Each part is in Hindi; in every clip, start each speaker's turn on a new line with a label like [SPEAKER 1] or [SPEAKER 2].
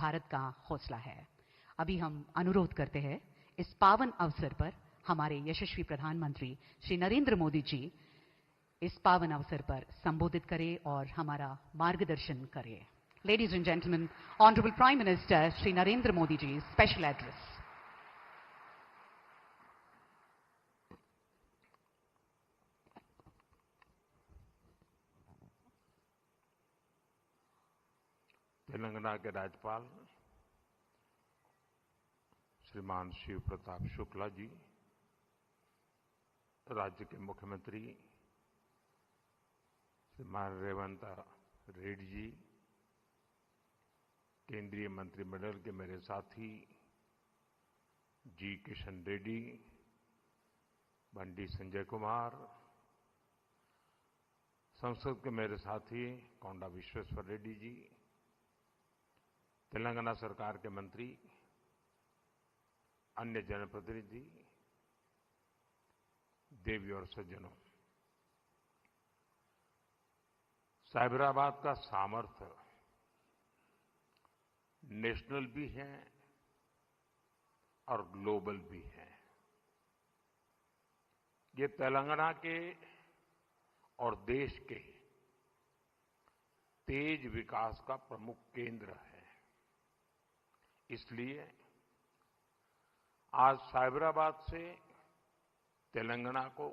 [SPEAKER 1] भारत का हौसला है। अभी हम अनुरोध करते हैं इस पावन अवसर पर हमारे यशस्वी प्रधानमंत्री श्री नरेंद्र मोदी जी इस पावन अवसर पर संबोधित करें और हमारा मार्गदर्शन करें। Ladies and gentlemen, Honorable Prime Minister Shri Narendra Modi ji's special address.
[SPEAKER 2] Telangana के राज्यपाल श्रीमान शिव प्रताप शुक्ला जी, राज्य के मुख्यमंत्री श्रीमान रेवंत रेड्डी जी, केंद्रीय मंत्रिमंडल के मेरे साथी जी किशन रेड्डी, बंडी संजय कुमार, संसद के मेरे साथी कोंडा विश्वेश्वर रेड्डी जी, तेलंगाना सरकार के मंत्री, अन्य जनप्रतिनिधि, देवी और सज्जनों, साइबराबाद का सामर्थ्य नेशनल भी है और ग्लोबल भी है। ये तेलंगाना के और देश के तेज विकास का प्रमुख केंद्र है। इसलिए आज साइबराबाद से तेलंगाना को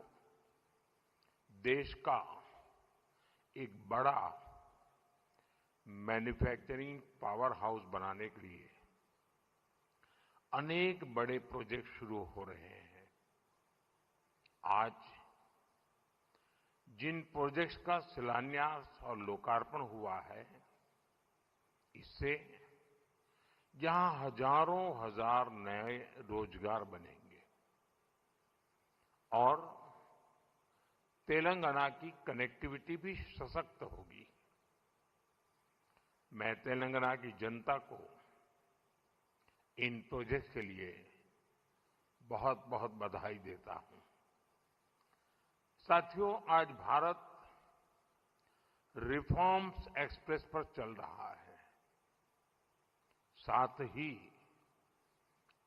[SPEAKER 2] देश का एक बड़ा मैन्युफैक्चरिंग पावर हाउस बनाने के लिए अनेक बड़े प्रोजेक्ट शुरू हो रहे हैं। आज जिन प्रोजेक्ट्स का शिलान्यास और लोकार्पण हुआ है, इससे यहां हजारों हजार नए रोजगार बनेंगे और तेलंगाना की कनेक्टिविटी भी सशक्त होगी। मैं तेलंगाना की जनता को इन प्रोजेक्ट्स के लिए बहुत बहुत बधाई देता हूं। साथियों, आज भारत रिफॉर्म्स एक्सप्रेस पर चल रहा है। साथ ही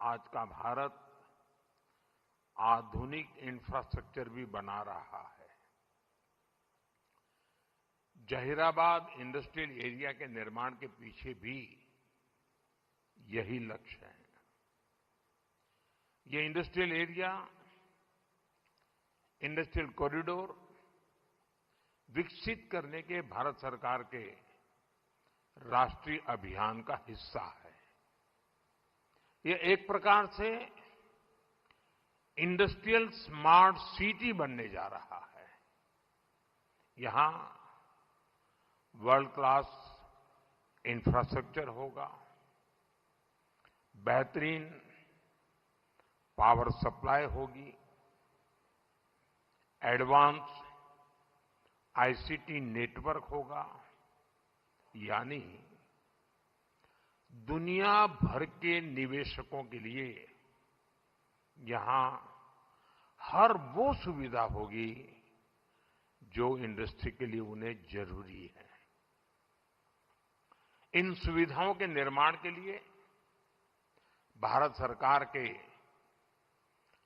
[SPEAKER 2] आज का भारत आधुनिक इंफ्रास्ट्रक्चर भी बना रहा है। जहीराबाद इंडस्ट्रियल एरिया के निर्माण के पीछे भी यही लक्ष्य है। ये इंडस्ट्रियल एरिया, इंडस्ट्रियल कॉरिडोर विकसित करने के भारत सरकार के राष्ट्रीय अभियान का हिस्सा है। ये एक प्रकार से इंडस्ट्रियल स्मार्ट सिटी बनने जा रहा है। यहां वर्ल्ड क्लास इंफ्रास्ट्रक्चर होगा, बेहतरीन पावर सप्लाई होगी, एडवांस आईसीटी नेटवर्क होगा, यानी दुनिया भर के निवेशकों के लिए यहां हर वो सुविधा होगी जो इंडस्ट्री के लिए उन्हें जरूरी है। इन सुविधाओं के निर्माण के लिए भारत सरकार के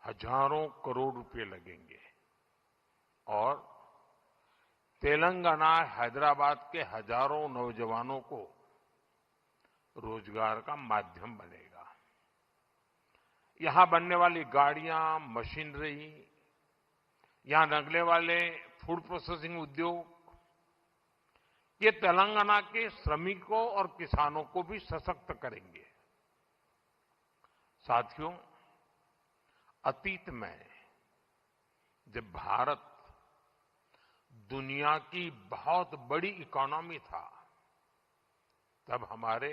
[SPEAKER 2] हजारों करोड़ रुपए लगेंगे और तेलंगाना, हैदराबाद के हजारों नौजवानों को रोजगार का माध्यम बनेगा। यहां बनने वाली गाड़ियां, मशीनरी, यहां लगने वाले फूड प्रोसेसिंग उद्योग, ये तेलंगाना के श्रमिकों और किसानों को भी सशक्त करेंगे। साथियों, अतीत में जब भारत दुनिया की बहुत बड़ी इकोनॉमी था, तब हमारे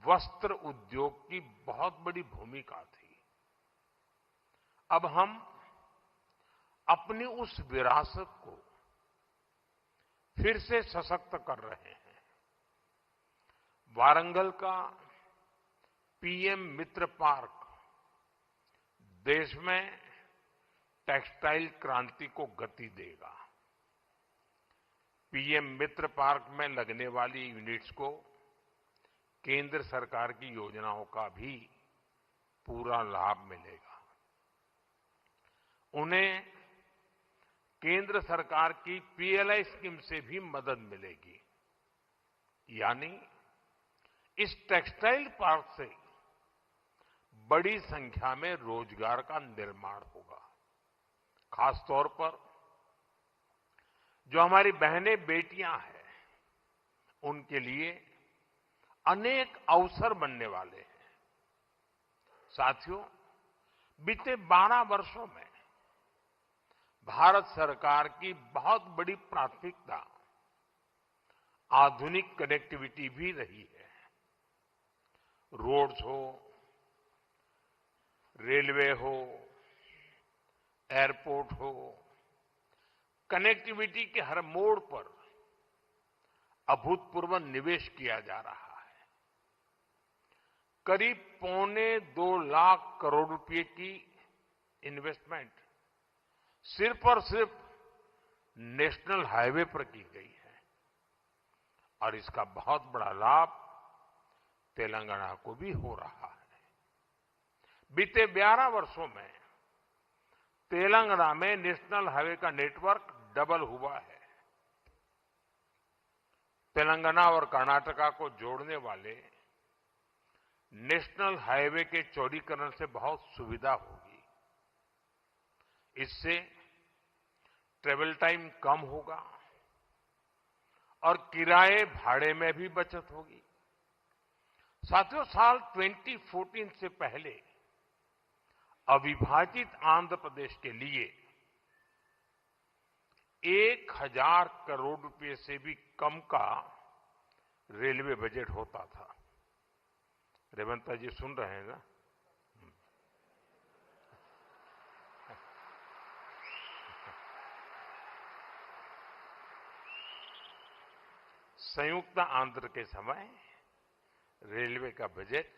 [SPEAKER 2] वस्त्र उद्योग की बहुत बड़ी भूमिका थी। अब हम अपनी उस विरासत को फिर से सशक्त कर रहे हैं। वारंगल का पीएम मित्र पार्क देश में टेक्सटाइल क्रांति को गति देगा। पीएम मित्र पार्क में लगने वाली यूनिट्स को केंद्र सरकार की योजनाओं का भी पूरा लाभ मिलेगा। उन्हें केंद्र सरकार की पीएलआई स्कीम से भी मदद मिलेगी। यानी इस टेक्सटाइल पार्क से बड़ी संख्या में रोजगार का निर्माण होगा। खासतौर पर जो हमारी बहनें बेटियां हैं, उनके लिए अनेक अवसर बनने वाले हैं। साथियों, बीते 12 वर्षों में भारत सरकार की बहुत बड़ी प्राथमिकता आधुनिक कनेक्टिविटी भी रही है। रोड्स हो, रेलवे हो, एयरपोर्ट हो, कनेक्टिविटी के हर मोड़ पर अभूतपूर्व निवेश किया जा रहा है। करीब 2.25 लाख करोड़ रुपए की इन्वेस्टमेंट सिर्फ और सिर्फ नेशनल हाईवे पर की गई है और इसका बहुत बड़ा लाभ तेलंगाना को भी हो रहा है। बीते 12 वर्षों में तेलंगाना में नेशनल हाईवे का नेटवर्क डबल हुआ है। तेलंगाना और कर्नाटका को जोड़ने वाले नेशनल हाईवे के चौड़ीकरण से बहुत सुविधा होगी। इससे ट्रेवल टाइम कम होगा और किराए भाड़े में भी बचत होगी। साथियों, साल 2014 से पहले अविभाजित आंध्र प्रदेश के लिए 1000 करोड़ रुपए से भी कम का रेलवे बजट होता था। रेवंता जी सुन रहे हैं ना? संयुक्त आंध्र के समय रेलवे का बजट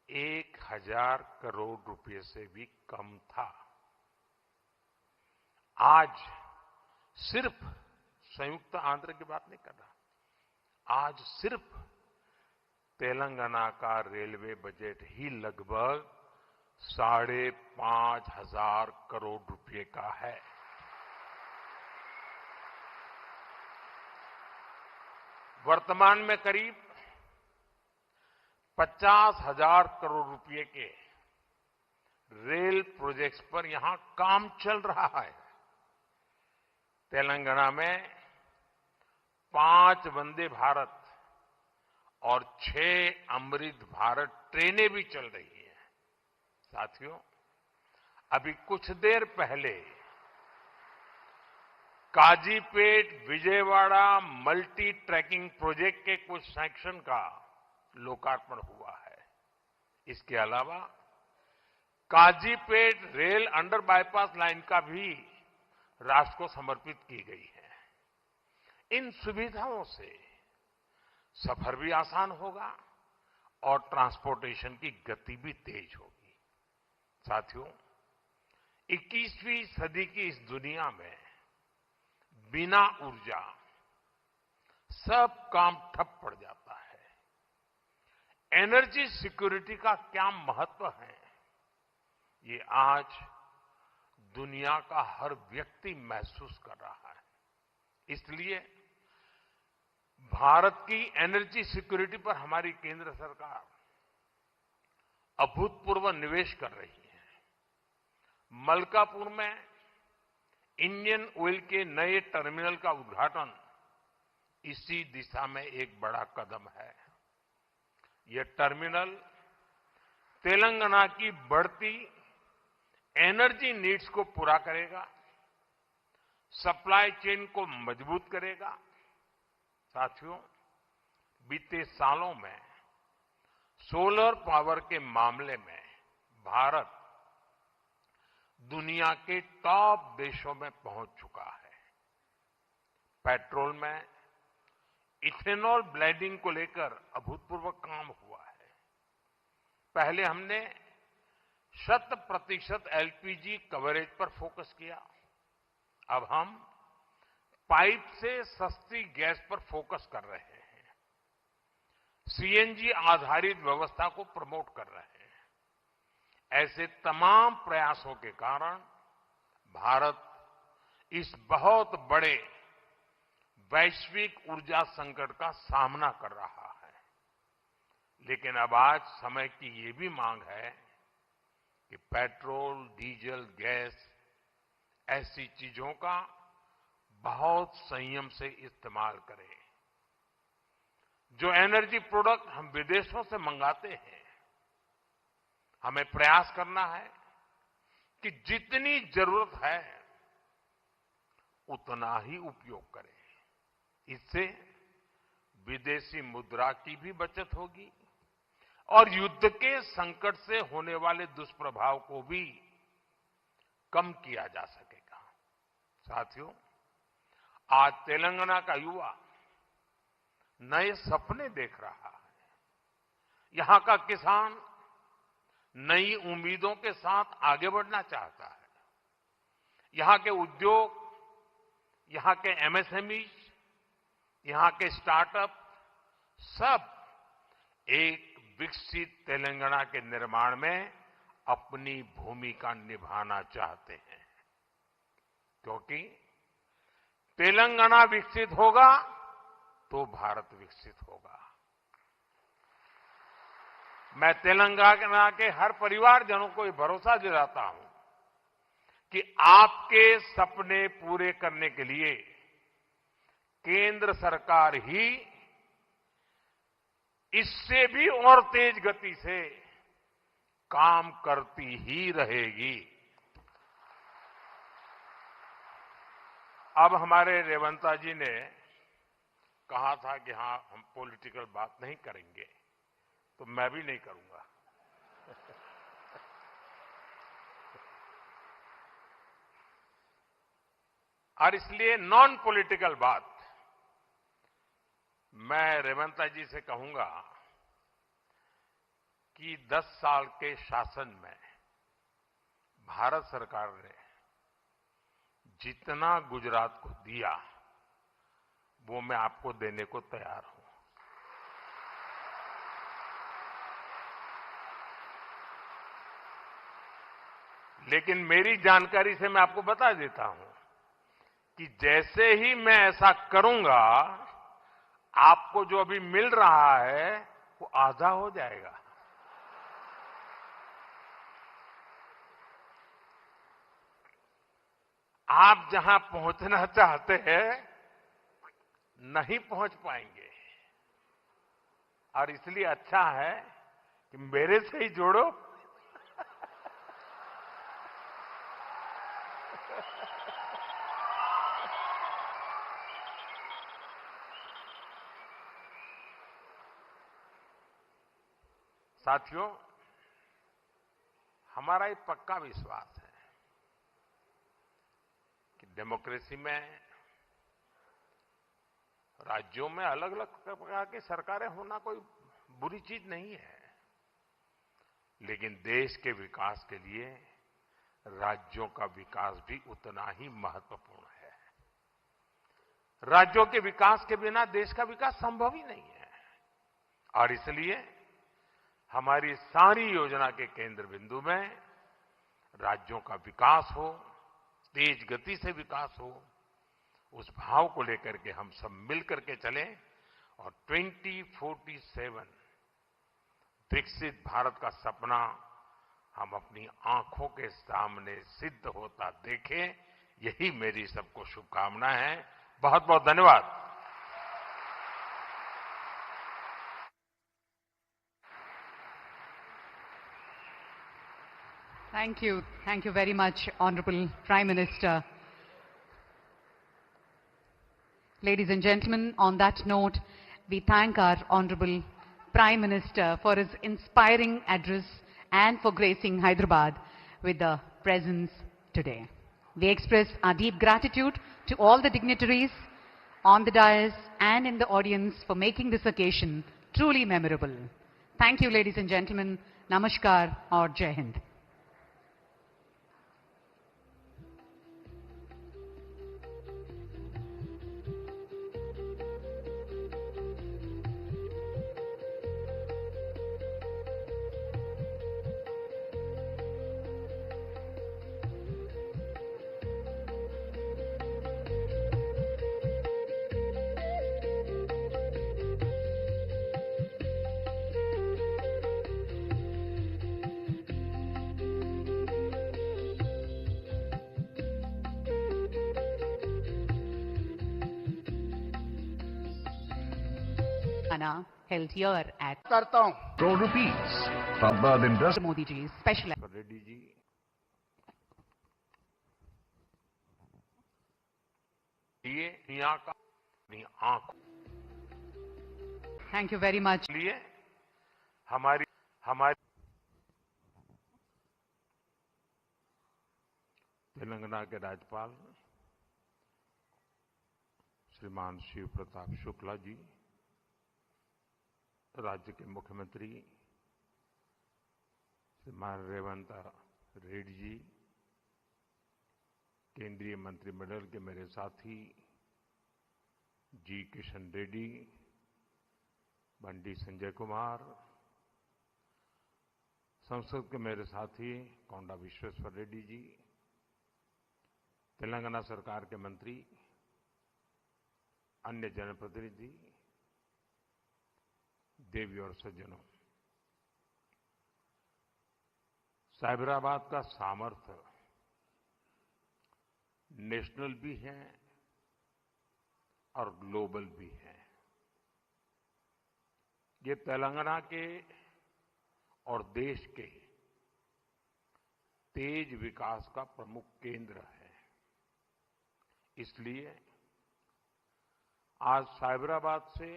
[SPEAKER 2] 1000 करोड़ रुपए से भी कम था। आज सिर्फ संयुक्त आंध्र की बात नहीं कर रहा, आज सिर्फ तेलंगाना का रेलवे बजट ही लगभग 5,500 करोड़ रुपए का है। वर्तमान में करीब 50,000 करोड़ रुपए के रेल प्रोजेक्ट्स पर यहां काम चल रहा है। तेलंगाना में 5 वंदे भारत और 6 अमृत भारत ट्रेनें भी चल रही हैं। साथियों, अभी कुछ देर पहले Kazipet Vijayawada multi tracking project के कुछ सेक्शन का लोकार्पण हुआ है। इसके अलावा Kazipet rail under bypass line का भी राष्ट्र को समर्पित की गई है। इन सुविधाओं से सफर भी आसान होगा और ट्रांसपोर्टेशन की गति भी तेज होगी। साथियों, 21वीं सदी की इस दुनिया में बिना ऊर्जा सब काम ठप पड़ जाता है। एनर्जी सिक्योरिटी का क्या महत्व है, ये आज दुनिया का हर व्यक्ति महसूस कर रहा है। इसलिए भारत की एनर्जी सिक्योरिटी पर हमारी केंद्र सरकार अभूतपूर्व निवेश कर रही है। मलकापुर में इंडियन ऑयल के नए टर्मिनल का उद्घाटन इसी दिशा में एक बड़ा कदम है। यह टर्मिनल तेलंगाना की बढ़ती एनर्जी नीड्स को पूरा करेगा, सप्लाई चेन को मजबूत करेगा। साथियों, बीते सालों में सोलर पावर के मामले में भारत दुनिया के टॉप देशों में पहुंच चुका है। पेट्रोल में इथेनॉल ब्लेंडिंग को लेकर अभूतपूर्व काम हुआ है। पहले हमने 100% एलपीजी कवरेज पर फोकस किया, अब हम पाइप से सस्ती गैस पर फोकस कर रहे हैं। सीएनजी आधारित व्यवस्था को प्रमोट कर रहे हैं। ऐसे तमाम प्रयासों के कारण भारत इस बहुत बड़े वैश्विक ऊर्जा संकट का सामना कर रहा है। लेकिन अब आज समय की ये भी मांग है कि पेट्रोल, डीजल, गैस ऐसी चीजों का बहुत संयम से इस्तेमाल करें। जो एनर्जी प्रोडक्ट हम विदेशों से मंगाते हैं, हमें प्रयास करना है कि जितनी जरूरत है उतना ही उपयोग करें। इससे विदेशी मुद्रा की भी बचत होगी और युद्ध के संकट से होने वाले दुष्प्रभाव को भी कम किया जा सकेगा। साथियों, आज तेलंगाना का युवा नए सपने देख रहा है। यहां का किसान नई उम्मीदों के साथ आगे बढ़ना चाहता है। यहां के उद्योग, यहां के एमएसएमई, यहां के स्टार्टअप सब एक विकसित तेलंगाना के निर्माण में अपनी भूमिका निभाना चाहते हैं, क्योंकि तेलंगाना विकसित होगा तो भारत विकसित होगा। मैं तेलंगाना के हर परिवारजनों को ये भरोसा दिलाता हूं कि आपके सपने पूरे करने के लिए केंद्र सरकार ही इससे भी और तेज गति से काम करती ही रहेगी। अब हमारे रेवंता जी ने कहा था कि हां, हम पॉलिटिकल बात नहीं करेंगे, तो मैं भी नहीं करूंगा। और इसलिए नॉन पॉलिटिकल बात मैं रेवंता जी से कहूंगा कि 10 साल के शासन में भारत सरकार ने जितना गुजरात को दिया वो मैं आपको देने को तैयार हूं। लेकिन मेरी जानकारी से मैं आपको बता देता हूं कि जैसे ही मैं ऐसा करूंगा, आपको जो अभी मिल रहा है वो आधा हो जाएगा। आप जहां पहुंचना चाहते हैं नहीं पहुंच पाएंगे, और इसलिए अच्छा है कि मेरे से ही जोड़ो। साथियों, हमारा एक पक्का विश्वास है कि डेमोक्रेसी में राज्यों में अलग अलग प्रकार की सरकारें होना कोई बुरी चीज नहीं है, लेकिन देश के विकास के लिए राज्यों का विकास भी उतना ही महत्वपूर्ण है। राज्यों के विकास के बिना देश का विकास संभव ही नहीं है, और इसलिए हमारी सारी योजना के केंद्र बिंदु में राज्यों का विकास हो, तेज गति से विकास हो, उस भाव को लेकर के हम सब मिलकर के चलें और 2047 विकसित भारत का सपना हम अपनी आंखों के सामने सिद्ध होता देखें। यही मेरी सबको शुभकामना है। बहुत बहुत धन्यवाद।
[SPEAKER 1] Thank you. Thank you very much, Honorable Prime Minister. Ladies and gentlemen, on that note, we thank our Honorable Prime Minister for his inspiring address and for gracing Hyderabad with the presence today. We express our deep gratitude to all the dignitaries on the dais and in the audience for making this occasion truly memorable. Thank you, ladies and gentlemen. Namaskar or Jai Hind. Telangana held here at
[SPEAKER 3] करता हूं।
[SPEAKER 4] crore rupees from the industry.
[SPEAKER 1] Modi ji special.
[SPEAKER 2] Reddy ji, ये दुनिया का अपनी आंख
[SPEAKER 1] Thank you very much.
[SPEAKER 2] लिए हमारी हमारी तेलंगाना के राज्यपाल श्रीमान शिव प्रताप शुक्ला जी, राज्य के मुख्यमंत्री श्रीमान रेवंत रेड्डी जी, केंद्रीय मंत्रिमंडल के मेरे साथी जी किशन रेड्डी, बंडी संजय कुमार, संसद के मेरे साथी कोंडा विश्वेश्वर रेड्डी जी, तेलंगाना सरकार के मंत्री, अन्य जनप्रतिनिधि, देवी और सज्जनों, साइबराबाद का सामर्थ्य नेशनल भी है और ग्लोबल भी है। ये तेलंगाना के और देश के तेज विकास का प्रमुख केंद्र है। इसलिए आज साइबराबाद से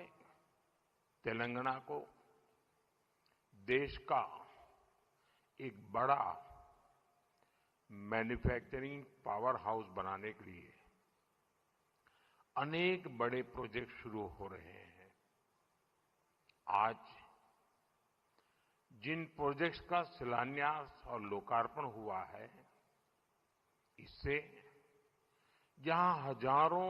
[SPEAKER 2] तेलंगाना को देश का एक बड़ा मैन्युफैक्चरिंग पावर हाउस बनाने के लिए अनेक बड़े प्रोजेक्ट शुरू हो रहे हैं। आज जिन प्रोजेक्ट्स का शिलान्यास और लोकार्पण हुआ है, इससे यहां हजारों